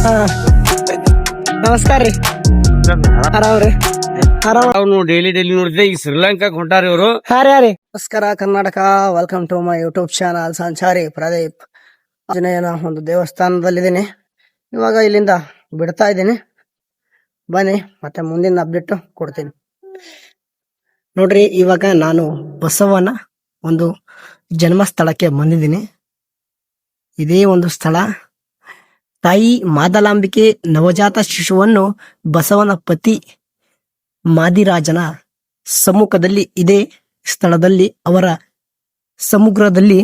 ಹಾ ನಮಸ್ಕಾರ ರೀ. ಆರಾಮ್ರಿ? ಅವ್ನು ಡೈಲಿ ನೋಡಿದ್ರೆ ಈಗ ಶ್ರೀಲಂಕಾಕ್ ಹೊಂಟಾರ ಇವರು. ಹಾ ರೀ. ನಮಸ್ಕಾರ Karnataka, welcome to my YouTube channel Sanchari Pradeep. ಆಂಜನೇಯನ ಒಂದು ದೇವಸ್ಥಾನದಲ್ಲಿದ್ದೀನಿ. ಇವಾಗ ಇಲ್ಲಿಂದ ಬಿಡ್ತಾ ಇದ್ದೀನಿ, ಬನ್ನಿ ಮತ್ತೆ ಮುಂದಿನ ಅಪ್ಡೇಟ್ ಕೊಡ್ತೀನಿ. ನೋಡ್ರಿ, ಇವಾಗ ನಾನು ಬಸವನ ಒಂದು ಜನ್ಮಸ್ಥಳಕ್ಕೆ ಬಂದಿದ್ದೀನಿ. ಇದೇ ಒಂದು ಸ್ಥಳ. ತಾಯಿ ಮಾದಲಾಂಬಿಕೆ ನವಜಾತ ಶಿಶುವನ್ನು ಬಸವನ ಪತಿ ಮಾದಿರಾಜನ ಸಮ್ಮುಖದಲ್ಲಿ ಇದೇ ಸ್ಥಳದಲ್ಲಿ ಅವರ ಸಮುದ್ರದಲ್ಲಿ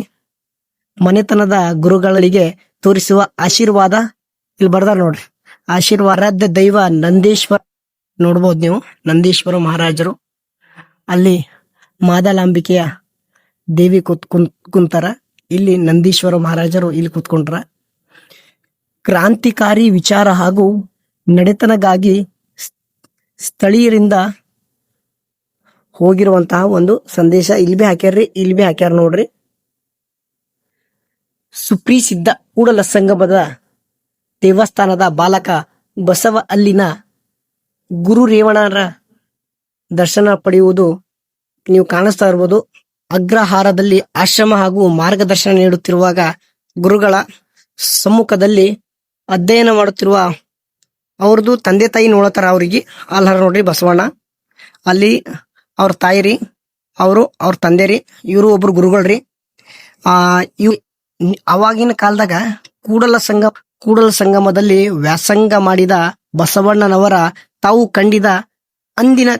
ಮನೆತನದ ಗುರುಗಳಿಗೆ ತೋರಿಸುವ ಆಶೀರ್ವಾದ ಇಲ್ಲಿ ಬರ್ದಾರ ನೋಡ್ರಿ. ಆಶೀರ್ವಾದ ದೈವ ನಂದೀಶ್ವರ ನೋಡ್ಬೋದು ನೀವು. ನಂದೀಶ್ವರ ಮಹಾರಾಜರು ಅಲ್ಲಿ ಮಾದಲಾಂಬಿಕೆಯ ದೇವಿ ಕುಂತಾರ. ಇಲ್ಲಿ ನಂದೀಶ್ವರ ಮಹಾರಾಜರು ಇಲ್ಲಿ ಕೂತ್ಕೊಂಡ್ರ. ಕ್ರಾಂತಿಕಾರಿ ವಿಚಾರ ಹಾಗೂ ನಡೆತನಗಾಗಿ ಸ್ಥಳೀಯರಿಂದ ಹೋಗಿರುವಂತಹ ಒಂದು ಸಂದೇಶ ಇಲ್ಲಿ ಬಿ ಹಾಕ್ಯಾರ ನೋಡ್ರಿ. ಸುಪ್ರಸಿದ್ಧ ಕೂಡಲ ಸಂಗಮದ ದೇವಸ್ಥಾನದ ಬಾಲಕ ಬಸವ ಅಲ್ಲಿನ ಗುರು ರೇವಣರ ದರ್ಶನ ಪಡೆಯುವುದು ನೀವು ಕಾಣಿಸ್ತಾ ಇರ್ಬೋದು. ಅಗ್ರಹಾರದಲ್ಲಿ ಆಶ್ರಮ ಹಾಗೂ ಮಾರ್ಗದರ್ಶನ ನೀಡುತ್ತಿರುವಾಗ ಗುರುಗಳ ಸಮ್ಮುಖದಲ್ಲಿ ಅಧ್ಯಯನ ಮಾಡುತ್ತಿರುವ ಅವ್ರದ್ದು ತಂದೆ ತಾಯಿ ನೋಡತಾರ. ಅವ್ರಿಗೆ ಅಲ್ಲಾರ ನೋಡ್ರಿ ಬಸವಣ್ಣ. ಅಲ್ಲಿ ಅವ್ರ ತಾಯಿ ರೀ, ಅವ್ರ ತಂದೆ ರೀ, ಇವರು ಒಬ್ರು ಗುರುಗಳ್ರಿ. ಇವ್ ಅವಾಗಿನ ಕಾಲದಾಗ ಕೂಡಲ ಸಂಗಮದಲ್ಲಿ ವ್ಯಾಸಂಗ ಮಾಡಿದ ಬಸವಣ್ಣನವರ ತಾವು ಕಂಡಿದ ಅಂದಿನ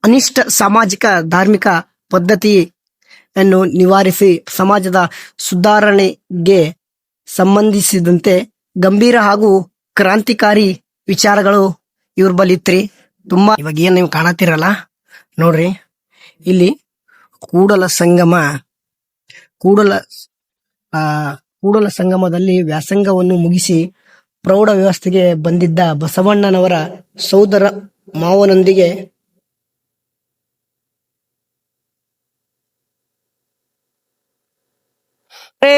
ಅನಿಷ್ಟ ಸಾಮಾಜಿಕ ಧಾರ್ಮಿಕ ಪದ್ಧತಿಯನ್ನು ನಿವಾರಿಸಿ ಸಮಾಜದ ಸುಧಾರಣೆಗೆ ಸಂಬಂಧಿಸಿದಂತೆ ಗಂಭೀರ ಹಾಗೂ ಕ್ರಾಂತಿಕಾರಿ ವಿಚಾರಗಳು ಇವ್ರ ಬಳಿ ಇತ್ರಿ. ತುಂಬಾ ಇವಾಗ ಏನ್ ನೀವು ಕಾಣತಿರಲ್ಲ ನೋಡ್ರಿ, ಇಲ್ಲಿ ಕೂಡಲ ಸಂಗಮದಲ್ಲಿ ವ್ಯಾಸಂಗವನ್ನು ಮುಗಿಸಿ ಪ್ರೌಢ ವ್ಯವಸ್ಥೆಗೆ ಬಂದಿದ್ದ ಬಸವಣ್ಣನವರ ಸೋದರ ಮಾವನೊಂದಿಗೆ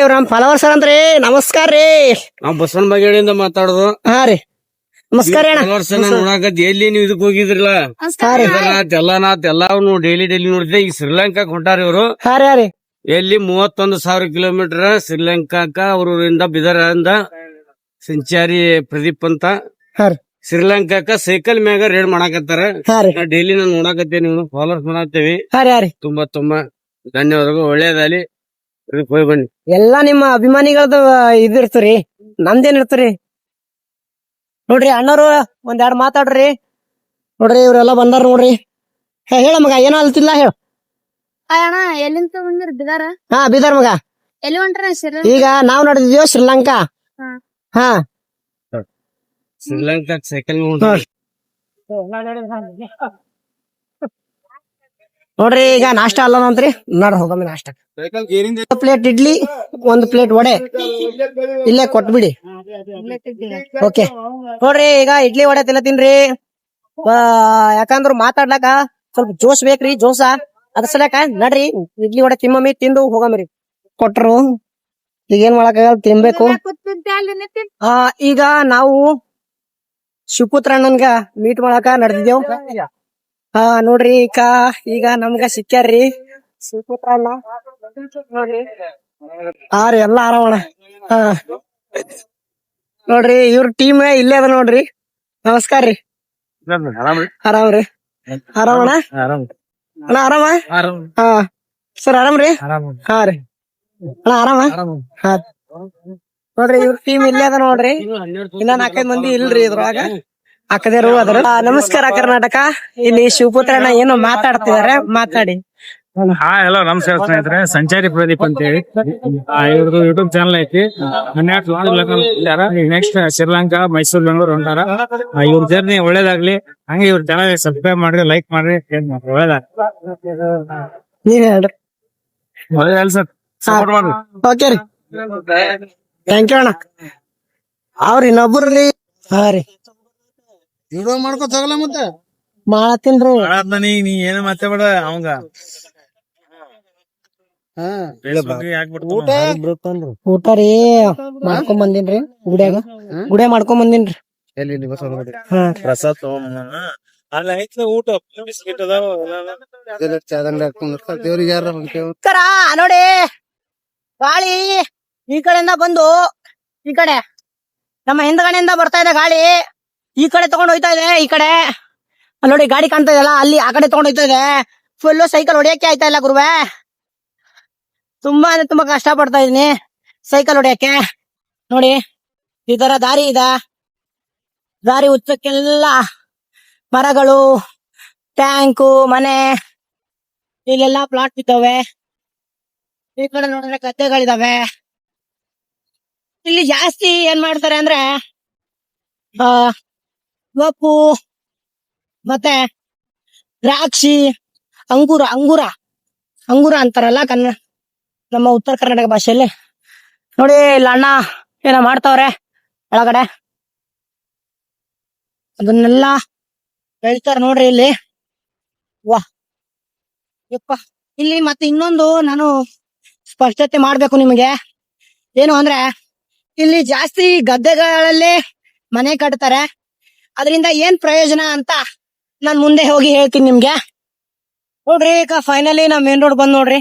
ಇವ್ರ ನಮ್ ಫಾಲೋವರ್ಸ್ ಅಂದ್ರಿ. ನಮಸ್ಕಾರ ರೀ, ನಾವ್ ಬಸವನ ಬಗೆಯಿಂದ ಮಾತಾಡೋದು. ಹಾ ರೀ, ನಮಸ್ಕಾರ ನೋಡಾಕತ್ ಎಲ್ಲಿ ನೀವು ಇದಕ್ ಹೋಗಿದ್ರಲ್ಲ ಎಲ್ಲಾನು ಡೈಲಿ ನೋಡಿದ್ರೆ ಈಗ ಶ್ರೀಲಂಕಾಕ್ ಹೊಂಟಾರ ಇವರು. ಹಾ ರೀ. ಎಲ್ಲಿ 31,000 ಕಿಲೋಮೀಟರ್ ಶ್ರೀಲಂಕಾಕ ಅವ್ರಿಂದ ಬಿದರಿಂದ ಸಂಚಾರಿ ಪ್ರದೀಪ್ ಅಂತ ಶ್ರೀಲಂಕಾಕ ಸೈಕಲ್ ಮ್ಯಾಗ ರೇಡ್ ಮಾಡಾಕತ್ತಾರ. ಡೈಲಿ ನಾನು ನೋಡಾಕತ್ತೇವೆ, ನೀವು ಫಾಲೋವರ್ಸ್ ಮಾಡಾಕತ್ತೇವಿ. ತುಂಬಾ ತುಂಬಾ ಧನ್ಯವಾದಗಳು. ಒಳ್ಳೇದಾಲಿ, ಇದಕ್ ಹೋಗಿ ಬನ್ನಿ. ಎಲ್ಲಾ ನಿಮ್ಮ ಅಭಿಮಾನಿಗಳದ್ದು ಇದಿರ್ತರಿ, ನಮ್ದೇನ್ ಇರ್ತರಿ ನೋಡ್ರಿ. ಅಣ್ಣವ್ರು ಒಂದೆರಡು ಮಾತಾಡ್ರಿ. ನೋಡ್ರಿ ಇವ್ರೆಲ್ಲ ಬಂದಾರ ನೋಡ್ರಿ. ಹೇಳ ಮಗ, ಏನೋ ಅಲ್ತಿಲ್ಲ ಹೇಳ. ಅಣ್ಣ ಎಲ್ಲಿಂದ ಬಂದಿರ? ಬಿದಾರ? ಹಾ ಬೀದರ್ ಮಗ. ಎಲ್ಲಿ ಹೊಂಟ್ರ? ಈಗ ನಾವ್ ನೋಡಿದ್ವಿ ಶ್ರೀಲಂಕಾ. ಹಾ ಶ್ರೀಲಂಕಾ ಸೈಕಲ್ ನೋಡ್ರಿ. ಈಗ ನಾಷ್ಟ ಅಲ್ಲಂತ್ರಿ, ನೋಡ್ರಿ ಹೋಗಮ್ಮಿ ನಾಷ್ಟ. ಪ್ಲೇಟ್ ಇಡ್ಲಿ, ಒಂದು ಪ್ಲೇಟ್ ವಡೆ ಇಲ್ಲೇ ಕೊಟ್ಬಿಡಿ. ಓಕೆ ನೋಡ್ರಿ, ಈಗ ಇಡ್ಲಿ ವಡೆ ತಿನ್ನತೀನ್ರಿ. ಯಾಕಂದ್ರ ಮಾತಾಡ್ಲಾಕ ಸ್ವಲ್ಪ ಜೋಶ್ ಬೇಕ್ರಿ, ಜೋಸ. ಅದ್ರ ಸಲಕ ನಡ್ರಿ ಇಡ್ಲಿ ವಡೆ ತಿಮ್ಮಮ್ಮಿ, ತಿಂದು ಹೋಗಮ್ರಿ. ಕೊಟ್ರು ಈಗ ಏನ್ ಮಾಡಕ್ಕಾಗಲ್ಲ, ತಿನ್ಬೇಕು. ಈಗ ನಾವು ಶಿವಪುತ್ರ ಅಣ್ಣನ್ಗ ಮೀಟ್ ಮಾಡಾಕ ನಡೆದಿದ್ದೇವ್. ನೋಡ್ರಿ ಈಗ ನಮ್ಗ ಸಿಕ್ಕ್ಯಾರ್ರಿ ಶಿವಪುತ್ರ ಅಣ್ಣ. ಹಾ ರೀ, ಎಲ್ಲಾ ಆರಾಮಣ. ಹಾ ನೋಡ್ರಿ, ಇವ್ರ ಟೀಮ್ ಇಲ್ಲೇ ಅದ ನೋಡ್ರಿ. ನಮಸ್ಕಾರ ರೀ. ಆರಾಮ್ರಿ? ಆರಾಮಣ ಅಣ್ಣ? ಆರಾಮ? ಹಾ ಸರ್, ಆರಾಮ್ರಿ? ಹಾ ರೀ ಅಣ್ಣ, ಆರಾಮ? ಹಾ ನೋಡ್ರಿ, ಇವ್ರ ಟೀಮ್ ಇಲ್ಲೇ ಅದ ನೋಡ್ರಿ. ಇನ್ನ 4-5 ಮಂದಿ ಇಲ್ರಿ ಇದ್ರೊಳಗ, ಅಕ್ಕದೇರು ಅದ್ರ. ನಮಸ್ಕಾರ ಕರ್ನಾಟಕ. ಇಲ್ಲಿ ಶಿವಪುತ್ರಣ್ಣ ಏನೋ ಮಾತಾಡ್ತಿದಾರೆ, ಮಾತಾಡಿ. ಹಾ ಹಲೋ, ನಮಸ್ಕಾರ ಸ್ನೇಹಿತರೆ. ಸಂಚಾರಿ ಪ್ರದೀಪ್ ಅಂತ ಹೇಳಿ ಇವ್ರದ್ದು ಯೂಟ್ಯೂಬ್ ಚಾನಲ್ ಐತಿ. ನೆಕ್ಸ್ಟ್ ಶ್ರೀಲಂಕಾ, ಮೈಸೂರು, ಬೆಂಗಳೂರು ಹೊಂಟಾರ. ಇವ್ರ ಜರ್ನಿ ಒಳ್ಳೇದಾಗ್ಲಿ. ಹಂಗೆ ಇವ್ರ ಚಾನಲ್ ಸಬ್ಸ್ಕ್ರೈಬ್ ಮಾಡ್ರಿ, ಲೈಕ್ ಮಾಡ್ರಿ, ಒಳ್ಳೇದಾಗ್ಲಿ. ನೀವ್ ಹೇಳ್ರಿ. ಒಳ್ಳೇದಲ್ಲ ಸರ್, ಸಪೋರ್ಟ್ ಮಾಡ್ರಿ. ಓಕೆ ರೀ, ಥ್ಯಾಂಕ್ ಯು ಅಣ್ಣ. ಅವ್ರ ಇನ್ನೊಬ್ರಿ. ಹಾ ರೀ, ಮಾಡ್ಕೋತಾಗಲ್ಲ ಮತ್ತೆ ಮಾಡತ್ತೀನ್ರಿ. ನೀ ಏನು ಮತ್ತೆ ಬೇಡ ಅವಂಗ. ಊಟ ರೀ ಮಾಡ್ಕೊಂಡ್ ಬಂದಿನ್ರಿ. ಗುಡಿಯಾಗ ಮಾಡ್ಕೊಂಡ್ ಬಂದಿನ್ರಿ. ಎಲ್ಲಿ ನೀವು ಬಸವನಗುಡಿ ಪ್ರಸಾದ್ ತಗೊಂಡ್ ಅಲ್ಲ ಐತ್ಲ ಊಟ ಬಿಸ್ಕಿಟ್ ಅದಾವ ದೇವ್ರಿಗೆ ಯಾರ ನಮಸ್ಕಾರ ನೋಡಿ ಗಾಳಿ ಈ ಕಡೆಯಿಂದ ಬಂದು ಈ ಕಡೆ ನಮ್ಮ ಹಿಂದ್ಗಡೆಯಿಂದ ಬರ್ತಾ ಇದೆ ಗಾಳಿ ಈ ಕಡೆ ತಗೊಂಡ್ ಹೋಯ್ತಾ ಇದೆ ಈ ಕಡೆ ಅಲ್ಲಿ ನೋಡಿ ಗಾಡಿ ಕಾಣ್ತಾ ಇದೆಯಲ್ಲ ಅಲ್ಲಿ ಆ ಕಡೆ ತಗೊಂಡ್ ಹೋಯ್ತಾ ಇದೆ ಫುಲ್ಲು ಸೈಕಲ್ ಹೊಡಿಯಕ್ಕೆ ಆಯ್ತಾ ಇಲ್ಲ ಗುರುವೆ ತುಂಬಾ ಅಂದ್ರೆ ತುಂಬಾ ಕಷ್ಟ ಪಡ್ತಾ ಇದೀನಿ ಸೈಕಲ್ ಹೊಡಿಯಕ್ಕೆ ನೋಡಿ ಈ ತರ ದಾರಿ ಇದೆ ದಾರಿ ಉಚ್ಚಕ್ಕೆಲ್ಲ ಮರಗಳು ಟ್ಯಾಂಕು ಮನೆ ಇಲ್ಲೆಲ್ಲ ಪ್ಲಾಟ್ ಇದ್ದಾವೆ ಈ ಕಡೆ ನೋಡಿದ್ರೆ ಗದ್ದೆಗಳಿದಾವೆ ಇಲ್ಲಿ ಜಾಸ್ತಿ ಏನ್ ಮಾಡ್ತಾರೆ ಅಂದ್ರೆ ಕಪ್ಪು ಮತ್ತೆ ದ್ರಾಕ್ಷಿ ಅಂಗೂರ ಅಂಗೂರ ಅಂಗೂರ ಅಂತಾರಲ್ಲ ನಮ್ಮ ಉತ್ತರ ಕರ್ನಾಟಕ ಭಾಷೆಯಲ್ಲಿ ನೋಡಿ ಇಲ್ಲ ಅಣ್ಣ ಏನೋ ಮಾಡ್ತಾವ್ರೆ ಒಳಗಡೆ ಅದನ್ನೆಲ್ಲ ಬೆಳಿತಾರ ನೋಡ್ರಿ ಇಲ್ಲಿ ವಾ ಯಪ್ಪ ಇಲ್ಲಿ ಮತ್ತೆ ಇನ್ನೊಂದು ನಾನು ಸ್ಪಷ್ಟತೆ ಮಾಡ್ಬೇಕು ನಿಮಗೆ ಏನು ಅಂದ್ರೆ ಇಲ್ಲಿ ಜಾಸ್ತಿ ಗದ್ದೆಗಳಲ್ಲಿ ಮನೆ ಕಟ್ತಾರೆ ಅದರಿಂದ ಏನ್ ಪ್ರಯೋಜನ ಅಂತ ನಾನ್ ಮುಂದೆ ಹೋಗಿ ಹೇಳ್ತೀನಿ ನಿಮ್ಗೆ ನೋಡ್ರಿ ಈಗ ಫೈನಲಿ ನಾ ಮೇನ್ ರೋಡ್ ಬಂದ್ ನೋಡ್ರಿ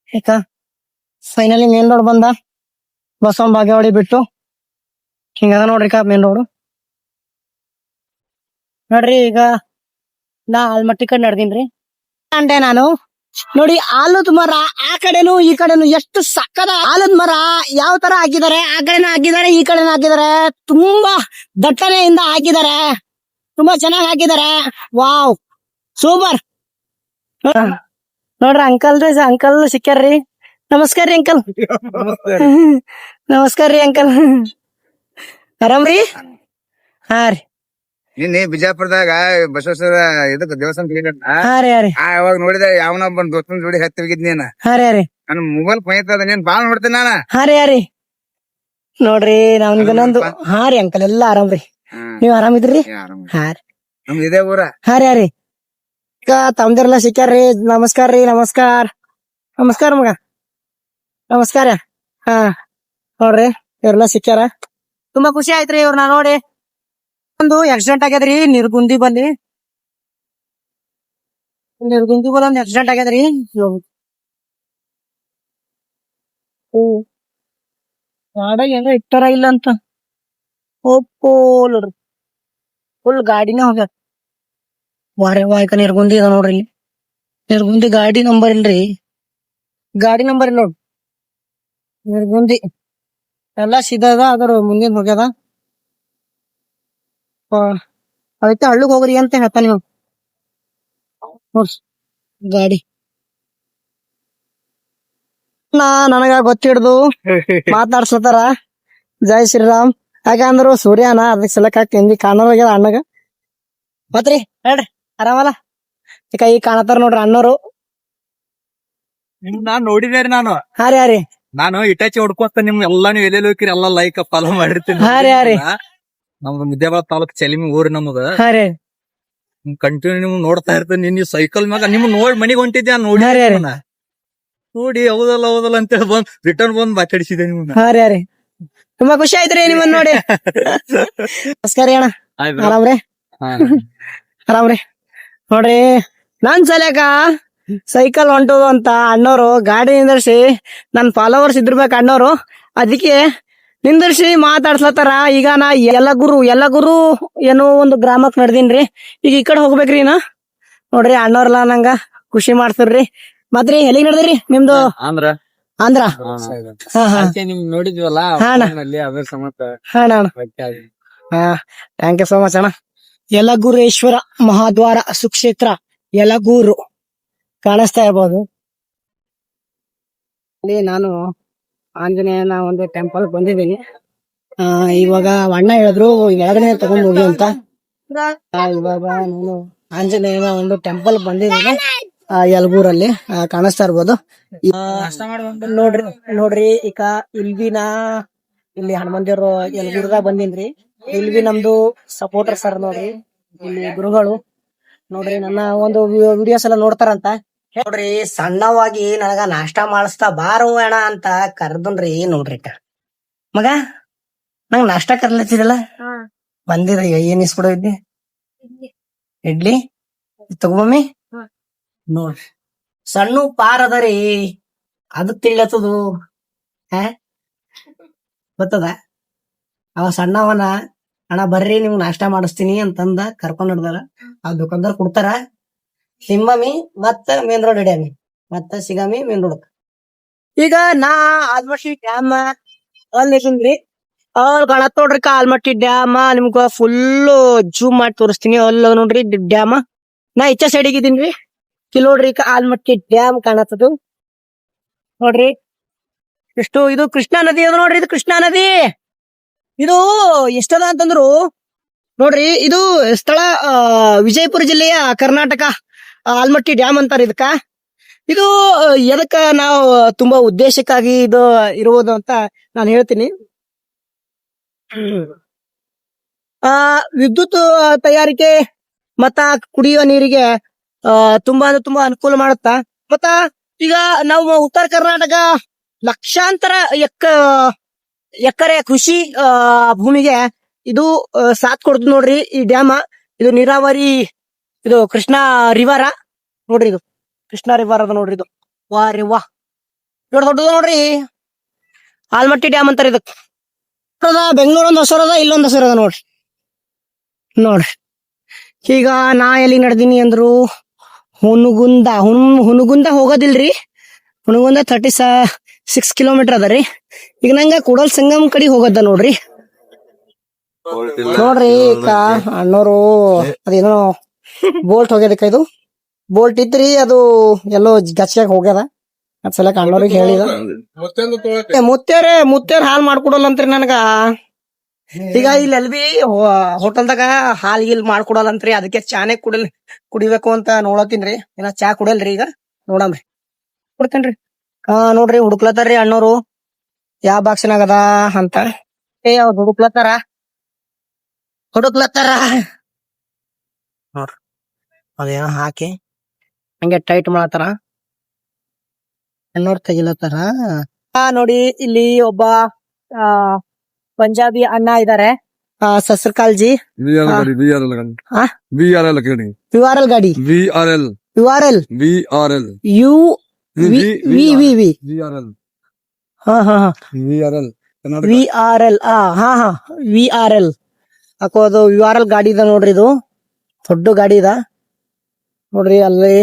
ಈಗ ಫೈನಲಿ ಮೇನ್ ರೋಡ್ ಬಂದ ಬಸವನ ಬಾಗೇವಾಡಿ ಬಿಟ್ಟು ಹಿಂಗದ ನೋಡ್ರಿ ಈಗ ಮೇನ್ ರೋಡ್ ನೋಡ್ರಿ ಈಗ ನಾ ಆಲ್ಮಟ್ಟಿ ಕಡೆ ನಡ್ದೀನ್ರಿ ಅಂಡೆ ನಾನು ನೋಡಿ ಆಲದ ಮರ ಆ ಕಡೆನು ಈ ಕಡೆನು ಎಷ್ಟು ಸಕ್ಕದ ಆಲದ ಮರ ಯಾವ ತರ ಹಾಕಿದ್ದಾರೆ ಆ ಕಡೆನೂ ಹಾಕಿದ್ದಾರೆ ಈ ಕಡೆನೂ ಹಾಕಿದ್ದಾರೆ ತುಂಬಾ ದಟ್ಟಣೆಯಿಂದ ಹಾಕಿದ್ದಾರೆ ತುಂಬಾ ಚೆನ್ನಾಗಿ ಹಾಕಿದ್ದಾರೆ ವಾವ್ ಸೂಪರ್ ನೋಡ್ರಿ ಅಂಕಲ್ ಸಿಕ್ಕ್ಯಾರ್ರಿ ನಮಸ್ಕಾರ ರೀ ಅಂಕಲ್ ನಮಸ್ಕಾರ ರೀ ಅಂಕಲ್ ಆರಾಮ್ರಿ ಹಾ ರೀ ನಿನ್ನೆ ಬಿಜಾಪುರದಾಗ ಬಸವೇಶ್ವರ ಇದಕ್ ದೇವಸ್ಥಾನ ಹಾ ರೀ ಅವಾಗ ನೋಡಿದ ಯಾವನ ಬಂದ್ ದೋಸ್ತನ ಜೋಡಿ ಹತ್ತಿ ಹೋಗಿದ್ ನೀನ ಹಾ ರೀ ನನ್ ಮೊಬೈಲ್ ಪೈತದ ನೀನ್ ಬಾಳ್ ನೋಡ್ತೀನಿ ನಾನ ಹಾ ರೀ ನೋಡ್ರಿ ನಮ್ಗನ್ನೊಂದು ಹಾ ರೀ ಅಂಕಲ್ ಎಲ್ಲಾ ಆರಾಮ್ರಿ ನೀವ್ ಆರಾಮಿದ್ರಿ ಹಾ ರೀ ನಮ್ದು ಇದೇ ಊರ ಹಾ ರೀ ಈಗ ತಮ್ದಿರ್ಲ ಸಿಕ್ಕ್ಯಾರ್ರಿ ನಮಸ್ಕಾರ ರೀ ನಮಸ್ಕಾರ ಮಗ ನಮಸ್ಕಾರ ಹಾ ನೋಡ್ರಿ ಇವ್ರೆಲ್ಲ ಸಿಕ್ಕ್ಯಾರ ತುಂಬಾ ಖುಷಿ ಆಯ್ತ್ರಿ ಇವ್ರನ್ನ ನೋಡಿ ಒಂದು ಆಕ್ಸಿಡೆಂಟ್ ಆಗ್ಯದ್ರಿ ನಿರ್ಗುಂದಿ ಬಲ್ಲಿ ಒಂದು ಆಕ್ಸಿಡೆಂಟ್ ಆಗ್ಯದ್ರಿ ಗಾಡಿ ಹೆಂಗ ಇಟ್ಟಾರ ಇಲ್ಲ ಅಂತ ನೋಡ್ರಿ ಫುಲ್ ಗಾಡಿನೇ ಹೋಗ್ಯಾರ ವಾರೆ ವಾಯ್ಕ ನಿರ್ಗುಂದಿ ಅದ ನೋಡ್ರಿ ಇಲ್ಲಿ ನಿರ್ಗುಂದಿ ಗಾಡಿ ನಂಬರ್ ಇಲ್ರಿ ಗಾಡಿ ನಂಬರ್ ಇಲ್ಲ ನೋಡ್ರಿ ನಿರ್ಗುಂದಿ ಎಲ್ಲಾ ಸಿದದ ಅದ್ರ ಮುಂದಿನ ಹೋಗ್ಯದ ಅದಕ್ಕೆ ಹಳ್ಳಿಗ್ ಹೋಗ್ರಿ ಅಂತ ಹೇಳ್ತಾನೆ ನೀವು ನೋಡ್ರಿ ಗಾಡಿ ನನಗ ಗೊತ್ತಿಡ್ದು ಮಾತಾಡ್ಸ್ಲತ್ತಾರ ಜೈ ಶ್ರೀರಾಮ್ ಯಾಕಂದ್ರು ಸೂರ್ಯನ ಅದಕ್ಕೆ ಸಲಕ್ ಹಾಕಿ ಕಾಣೋಗ್ಯದ ಅಣ್ಣಗ ಮತ್ರಿ ಹೇಳ್ರಿ ಆರಾಮಲ್ಲ ಈಗ ಈಗ ಕಾಣತಾರ ನೋಡ್ರಿ ಅಣ್ಣವ್ರು ನಿಮ್ ನಾನ್ ನೋಡಿದೇರಿ ನಾನು ಹಾ ರೀ ನಾನು ಇಟಾಚಿ ಹೊಡ್ಕೋತ ನಿಮ್ ಎಲ್ಲಾ ನೀವ್ ಎಲ್ಲೆಲ್ಲಿ ಹೋಗಿರಿ ಎಲ್ಲಾ ಲೈಕ್ ಫಾಲೋ ಮಾಡಿರ್ತೀನಿ ಹಾ ರೀ ನಮ್ದು ಮುದ್ದೇಬಾಳ ತಾಲೂಕ್ ಚಲಿಮಿ ಊರಿ ನಮ್ದ ಹಾ ರೀ ಕಂಟಿನ್ಯೂ ನಿಮ್ ನೋಡ್ತಾ ಇರ್ತೇನೆ ನಿನ್ ಸೈಕಲ್ ಮ್ಯಾಗ ನಿಮ್ ನೋಡ್ ಮನಿಗ್ ಹೊಂಟಿದ್ದೆ ನೋಡಿ ನೋಡಿ ಹೌದಲ್ಲ ಅಂತೇಳಿ ಬಂದ್ ರಿಟರ್ನ್ ಬಂದ್ ಮಾತಾಡಿಸಿದೆ ನಿಮ್ನ ಹಾ ರೀ ತುಂಬಾ ಖುಷಿ ಆಯ್ತ್ರಿ ನಿಮ್ಮನ್ನ ನೋಡಿ ನಮಸ್ಕಾರ ಅಣ್ಣ ಆರಾಮ್ರಿ ಆರಾಮ್ರಿ ನೋಡ್ರಿ ನಾನ್ ಸಲ್ಯಾಕ ಸೈಕಲ್ ಹೊಂಟೋದು ಅಂತ ಅಣ್ಣವ್ರು ಗಾಡಿ ನಿಂದರ್ಸಿ ನನ್ ಫಾಲೋವರ್ಸ್ ಇದ್ರಬೇಕು ಅಣ್ಣವ್ರು ಅದಕ್ಕೆ ನಿಂದರ್ಸಿ ಮಾತಾಡ್ಸ್ಲತ್ತಾರ ಈಗ ನಾ ಯಲಗುರು ಏನೋ ಒಂದು ಗ್ರಾಮಕ್ ನಡ್ದೀನ್ರಿ ಈಗ ಈ ಕಡೆ ಹೋಗ್ಬೇಕ್ರಿ ನಾ ನೋಡ್ರಿ ಅಣ್ಣವ್ರಲ್ಲ ನಂಗ ಖುಷಿ ಮಾಡ್ತಾರ್ರಿ ಮತ್ರಿ ಎಲ್ಲಿಗ್ ನಡ್ದಿರಿ ನಿಮ್ದು ಅಂದ್ರ ಹಾ ಹಾ ನಿಮ್ ನೋಡಿದ್ವಲ್ಲ ಅದ್ರ ಸಮತ ಥ್ಯಾಂಕ್ ಯು ಸೋ ಮಚ್ ಅಣ್ಣ ಯಲಗುರೇಶ್ವರ ಮಹಾದ್ವಾರ ಸುಕ್ಷೇತ್ರ ಯಲಗೂರು ಕಾಣಿಸ್ತಾ ಇರ್ಬೋದು ಅಲ್ಲಿ ನಾನು ಆಂಜನೇಯನ ಒಂದು ಟೆಂಪಲ್ ಬಂದಿದ್ದೀನಿ ಇವಾಗ ಅಣ್ಣ ಹೇಳಿದ್ರು ಎಳಗಡೆ ತಗೊಂಡ್ ಹೋಗಿ ಅಂತ ಇವಾಗ ನಾನು ಆಂಜನೇಯನ ಒಂದು ಟೆಂಪಲ್ ಬಂದಿದ್ದೀನಿ ಯಲಗೂರಲ್ಲಿ ಕಾಣಿಸ್ತಾ ಇರ್ಬೋದು ನೋಡ್ರಿ ಈಗ ಇಲ್ಲಿ ಹನುಮಂತ ದೇವ್ರು ಯಲಗೂರ್ದಾಗ ಬಂದಿನ್ರಿ ಇಲ್ಲಿ ನಮ್ದು ಸಪೋರ್ಟರ್ ಸರ್ ನೋಡ್ರಿ ಇಲ್ಲಿ ಗುರುಗಳು ನೋಡ್ರಿ ನನ್ನ ಒಂದು ವಿಡಿಯೋಸ್ ಎಲ್ಲ ನೋಡ್ತಾರಂತ ನೋಡ್ರಿ ಸಣ್ಣವಾಗಿ ನನಗ ನಾಷ್ಟ ಮಾಡಿಸ್ತಾ ಬಾರೋ ಅಣ್ಣ ಅಂತ ಕರ್ದನ್ರಿ ನೋಡ್ರಿ ಮಗ ನಂಗ್ ನಾಷ್ಟ ಕರ್ಲತ್ತಿರಲ್ಲ ಬಂದಿರ ಏನ್ ಇಸ್ಕೊಡೋ ಇಡ್ಲಿ ಇಡ್ಲಿ ತಗೊಮ್ಮಿ ನೋಡ್ರಿ ಸಣ್ಣ ಪಾರ ಅದರಿ ಅದು ತಿಳ್ಳತ್ತದು ಗೊತ್ತದ ಅವ ಸಣ್ಣವನ ಅಣ್ಣ ಬರ್ರಿ ನಿಮ್ಗೆ ನಾಷ್ಟಾ ಮಾಡಿಸ್ತೀನಿ ಅಂತಂದ ಕರ್ಕೊಂಡ್ ಹಿಡ್ದಾರ ಆ ದುಕಾನ್ದಾರ್ ಕೊಡ್ತಾರ ಸಿಂಬಮಿ ಮತ್ತ ಮೇನ್ ರೋಡ್ ಹಿಡಿಯಮಿ ಮತ್ತ ಸಿಗಮಿ ಮೇನ್ ರೋಡ್ ಈಗ ನಾ ಆಲ್ಮಟ್ಟಿ ಡ್ಯಾಮ್ ಅಲ್ಲಿ ಕಾಣತ್ ನೋಡ್ರಿ ಆಲ್ಮಟ್ಟಿ ಡ್ಯಾಮ್ ನಿಮ್ಗ ಫುಲ್ ಜೂಮ್ ಮಾಡಿ ತೋರಿಸ್ತೀನಿ ಅಲ್ಲ ನೋಡ್ರಿ ಡ್ಯಾಮ್ ನಾ ಇಚ್ಚ ಸೈಡಿಗೆ ಇದೀನ್ರಿ ಇಲ್ಲಿ ನೋಡ್ರಿ ಆಲ್ಮಟ್ಟಿ ಡ್ಯಾಮ್ ಕಾಣತ್ತದು ನೋಡ್ರಿ ಎಷ್ಟು ಇದು ಕೃಷ್ಣಾ ನದಿ ಅದು ನೋಡ್ರಿ ಇದು ಕೃಷ್ಣಾ ನದಿ ಇದು ಎಷ್ಟದ ಅಂತಂದ್ರು ನೋಡ್ರಿ ಇದು ಸ್ಥಳ ವಿಜಯಪುರ ಜಿಲ್ಲೆಯ ಕರ್ನಾಟಕ ಆಲ್ಮಟ್ಟಿ ಡ್ಯಾಮ್ ಅಂತಾರ ಇದಕ್ಕ ಇದು ಎದಕ್ಕ ನಾವು ತುಂಬಾ ಉದ್ದೇಶಕ್ಕಾಗಿ ಇದು ಇರುವುದು ಅಂತ ನಾನು ಹೇಳ್ತೀನಿ ವಿದ್ಯುತ್ ತಯಾರಿಕೆ ಮತ್ತ ಕುಡಿಯುವ ನೀರಿಗೆ ತುಂಬಾ ಅಂದ್ರೆ ತುಂಬಾ ಅನುಕೂಲ ಮಾಡುತ್ತಾ ಮತ್ತ ಈಗ ನಾವು ಉತ್ತರ ಕರ್ನಾಟಕ ಲಕ್ಷಾಂತರ ಎಕರೆ ಕೃಷಿ ಭೂಮಿಗೆ ಇದು ಸಾಥ್ ಕೊಡ್ತು ನೋಡ್ರಿ ಈ ಡ್ಯಾಮ್ ಇದು ನೀರಾವರಿ ಇದು ಕೃಷ್ಣಾ ರಿವರ ನೋಡ್ರಿ ಇದು ಕೃಷ್ಣಾ ರಿವರ್ ಅದ ನೋಡ್ರಿ ಇದು ವಾ ರೀ ವಾ ದೊಡ್ಡದು ನೋಡ್ರಿ ಆಲ್ಮಟ್ಟಿ ಡ್ಯಾಮ್ ಅಂತಾರ ಇದಕ್ ಬೆಂಗಳೂರು ಒಂದ್ ಹೊಸರದ ಇಲ್ಲೊಂದ್ ಹೊಸರದ ನೋಡ್ರಿ ನೋಡ್ರಿ ಈಗ ನಾ ಎಲ್ಲಿ ನಡೆದೀನಿ ಅಂದ್ರು ಹುನಗುಂದ ಹೋಗೋದಿಲ್ರಿ ಹುನಗುಂದ 36 ಕಿಲೋಮೀಟರ್ ಅದ ರೀ ಈಗ ನಂಗ ಕೂಡಲ್ ಸಂಗಮ್ ಕಡೆ ಹೋಗದ ನೋಡ್ರಿ ನೋಡ್ರಿ ಅಣ್ಣೋರು ಅದೇನೋ ಬೋಲ್ಟ್ ಹೋಗ್ಯದಕ್ಕ ಇದು ಬೋಲ್ಟ್ ಇದ್ರಿ ಅದು ಎಲ್ಲೋ ಗಚ್ಚಾಗ ಹೋಗ್ಯದ ಅದ್ ಸಲಕ್ ಅಣ್ಣವ್ರಿಗೆ ಹೇಳಿದ ಮುತ್ತೇರ್ ಹಾಲ್ ಮಾಡ್ಕೊಡಲ್ಲ ಅಂತ್ರಿ ನನ್ಗ ಈಗ ಇಲ್ಲಿ ಎಲ್ ಬಿ ಹೋಟೆಲ್ದಾಗ ಹಾಲ್ ಗೀಲ್ ಮಾಡ್ಕೊಡಲ್ಲಂತ್ರಿ ಅದಕ್ಕೆ ಚಾನೆ ಕುಡಿಬೇಕು ಅಂತ ನೋಡತ್ತೀನ್ರಿ ಏನ ಚಾ ಕುಡಲ್ರಿ ಈಗ ನೋಡಮ್ರಿ ಕೊಡ್ತೇನ್ರಿ ನೋಡ್ರಿ ಹುಡುಕ್ಲತ್ತಾರ್ರಿ ಅಣ್ಣೋರು ಯಾವ ಬಾಕ್ಸಿನಾಗದ ಅಂತ ಅವ್ರು ಹುಡುಕ್ಲತ್ತಾರ ನೋಡ್ರಿ ಅದೇನೋ ಹಾಕಿ ಹಂಗೆ ಟೈಟ್ ಮಾಡತ್ತಾರ ಅಣ್ಣೋರ್ ತೆಗಿಲತ್ತಾರ ನೋಡಿ ಇಲ್ಲಿ ಒಬ್ಬ ಪಂಜಾಬಿ ಅಣ್ಣ ಇದಾರೆ ಸಸ್ರಕಾಲ್ ಜಿ VRL ಗಾಡಿ VRL VRL ಅದು VRL ಗಾಡಿ ಇದೆ ನೋಡ್ರಿ ಇದು ದೊಡ್ಡ ಗಾಡಿ ಇದ ನೋಡ್ರಿ ಅಲ್ಲಿ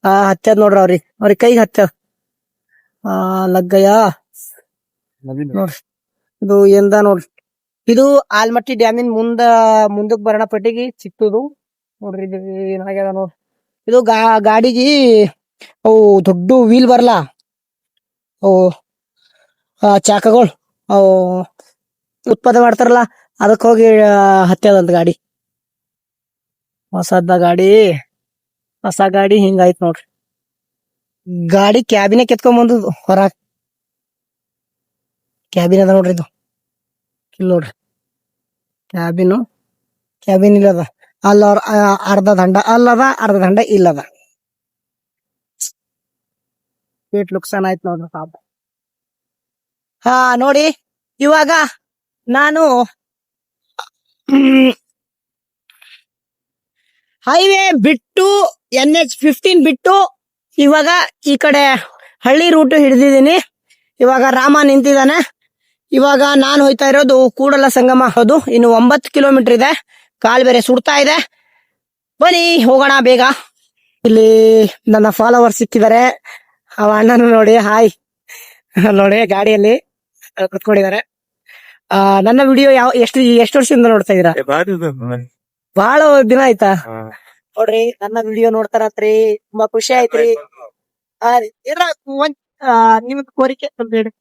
ಹತ್ತದ್ ನೋಡ್ರಿ ಅವ್ರಿಗೆ ಕೈಗೆ ಹತ್ತದ ಲಗ್ಗಯ್ಯ ನೋಡ್ರಿ ಇದು ಎಂದ ನೋಡ್ರಿ ಇದು ಆಲ್ಮಟ್ಟಿ ಡ್ಯಾಮಿನ್ ಮುಂದಕ್ ಬರೋಣ ಪಟ್ಟಿಗೆ ಚಿಕ್ಕದು ನೋಡ್ರಿ ಇದು ಏನಾಗ್ಯದ ನೋಡ್ರಿ ಇದು ಗಾಡಿಗೆ ಅವು ದೊಡ್ಡ ವೀಲ್ ಬರಲ್ಲ ಅವು ಚಾಕಗಳು ಅವು ಉತ್ಪಾದನೆ ಮಾಡ್ತಾರಲ್ಲ ಅದಕ್ಕೆ ಹೋಗಿ ಹತ್ಯದಂತ ಗಾಡಿ ಹೊಸ ಗಾಡಿ ಹಿಂಗಾಯ್ತು ನೋಡ್ರಿ ಗಾಡಿ ಕ್ಯಾಬಿನ ಕೆತ್ಕೊಂಡ್ ಹೊರಗ್ ಕ್ಯಾಬಿನ್ ಅದ ನೋಡ್ರಿ ಇದು ಇಲ್ಲಿ ನೋಡ್ರಿ ಕ್ಯಾಬಿನ್ ಇಲ್ಲದ ಅಲ್ಲ ಅರ್ಧ ದಂಡ ಅಲ್ಲದ ಅರ್ಧ ದಂಡ ಇಲ್ಲದ ಏಟ್ ಲುಕ್ಸಾನ್ ಆಯ್ತು ನೋಡ್ರಿ ಪಾಪ ನೋಡಿ ಇವಾಗ ನಾನು ಹೈವೇ ಬಿಟ್ಟು NH15 ಬಿಟ್ಟು ಇವಾಗ ಈ ಕಡೆ ಹಳ್ಳಿ ರೂಟ್ ಹಿಡಿದಿದ್ದೀನಿ ಇವಾಗ ರಾಮ ನಿಂತಿದ್ದಾನೆ ಇವಾಗ ನಾನು ಹೋಯ್ತಾ ಇರೋದು ಕೂಡಲ ಸಂಗಮ ಹೌದು ಇನ್ನು 9 ಕಿಲೋಮೀಟರ್ ಇದೆ ಕಾಲ್ ಬೇರೆ ಸುಡ್ತಾ ಇದೆ ಬನ್ನಿ ಹೋಗೋಣ ಬೇಗ ಇಲ್ಲಿ ನನ್ನ ಫಾಲೋವರ್ ಸಿಕ್ಕಿದ್ದಾರೆ ಅವ ಅಣ್ಣನ ನೋಡಿ ಹಾಯ್ ನೋಡಿ ಗಾಡಿಯಲ್ಲಿ ಕುತ್ಕೊಂಡಿದ್ದಾರೆ ನನ್ನ ವಿಡಿಯೋ ಎಷ್ಟು ವರ್ಷದಿಂದ ನೋಡ್ತಾ ಇದೀರಾ ಬಹಳ ದಿನ ಆಯ್ತಾ ನೋಡ್ರಿ ನನ್ನ ವಿಡಿಯೋ ನೋಡ್ತಾರತ್ರಿ ತುಂಬಾ ಖುಷಿ ಆಯ್ತ್ರಿ ನಿಮ್ಗೆ ಕೋರಿಕೆ ಅಂತ ಹೇಳಿ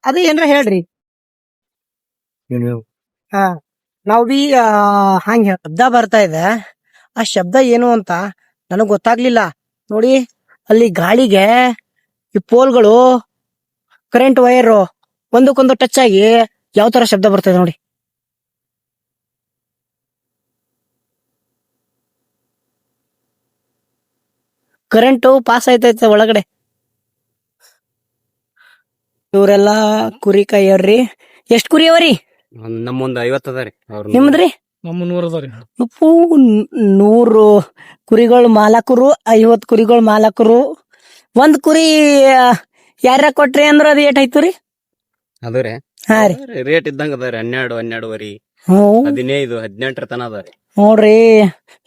ಅದು ಏನ್ರ ಹೇಳ್ರಿ ನಾವ್ ಬಿ ಹಂಗ ಶಬ್ದ ಬರ್ತಾ ಇದೆ ಆ ಶಬ್ದ ಏನು ಅಂತ ನನಗ್ ಗೊತ್ತಾಗ್ಲಿಲ್ಲ ನೋಡಿ ಅಲ್ಲಿ ಗಾಳಿಗೆ ಈ ಪೋಲ್ಗಳು ಕರೆಂಟ್ ವೈರ್ ಒಂದಕ್ಕೊಂದು ಟಚ್ ಆಗಿ ಯಾವ ತರ ಶಬ್ದ ಬರ್ತದೆ ನೋಡಿ ಕರೆಂಟ್ ಪಾಸ್ ಆಯ್ತೈತೆ ಒಳಗಡೆ ಇವ್ರೆಲ್ಲಾ ಕುರಿ ಕಾಯೋರ್ರಿ. ಎಷ್ಟ್ ಕುರಿ ಅವರಿ ನಮ್ಮೊಂದ್ 50 ಅದ ರೀ ಅವ್ರ ನಿಮ್ದ್ರಿ? ನಮ್ಮ 100 ಅದಾರಿ. ಉಪ್ಪು 100 ಕುರಿಗಳು ಮಾಲಕರು, 50 ಕುರಿಗಳು ಮಾಲಕರು. ಒಂದ್ ಕುರಿ ಯಾರ ಕೊಟ್ರಿ ಅಂದ್ರ ಅದ್ ಏಟ್ ಆಯ್ತು ರೀ? ಅದು ರೀ ಹಾ ರೀ. ರೇಟ್ ಇದ್ದಂಗ ಅದ ರೀ 12-12.5 ಹ್ಮ್ 15 18 ತನ ಅದ ರೀ. ನೋಡ್ರಿ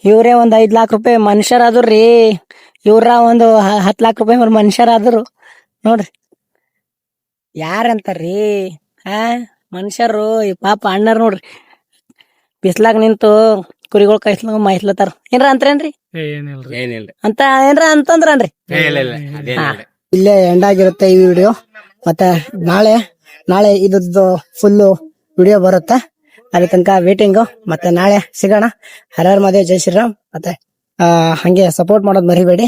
ಇವ್ರೇ ಒಂದ್ 5 ಲಕ್ಷ ರೂಪಾಯಿ ಮನುಷ್ಯರಾದ್ರಿ. ಇವ್ರ ಒಂದು 10 ಲಕ್ಷ ರೂಪಾಯಿ ಮನುಷ್ಯರಾದ್ರು ನೋಡ್ರಿ. ಯಾರಂತಾರ್ರಿ ಮನುಷ್ಯರು ಈ ಪಾಪ ಅಣ್ಣಾರ್ ನೋಡ್ರಿ ಬಿಸ್ಲಾಗ ನಿಂತು ಕುರಿಗಳು ಕೈಸ್ಲಾಗ ಮಾಯಿಸ್ಲತ್ತಾರ. ಏನ್ರ ಅಂತಾರೇನ್ರಿ? ಏನಿಲ್ರಿ ಅಂತ ಏನ್ರ ಅಂತಂದ್ರನ್ರಿ? ಇಲ್ಲ ಅದೇನಿಲ್ರಿ. ಇಲ್ಲೇ ಎಂಡ್ ಆಗಿರುತ್ತೆ ಈ ವಿಡಿಯೋ. ಮತ್ತೆ ನಾಳೆ ಇದ್ದು ಫುಲ್ಲು ವಿಡಿಯೋ ಬರುತ್ತೆ. ಅಲ್ಲಿ ತನಕ ವೇಟಿಂಗು. ಮತ್ತೆ ನಾಳೆ ಸಿಗೋಣ. ಹರ ಹರ ಮಹಾದೇವ್, ಜೈ ಶ್ರೀರಾಮ್. ಮತ್ತೆ ಹಂಗೆ ಸಪೋರ್ಟ್ ಮಾಡೋದ್ ಮರಿಬೇಡಿ.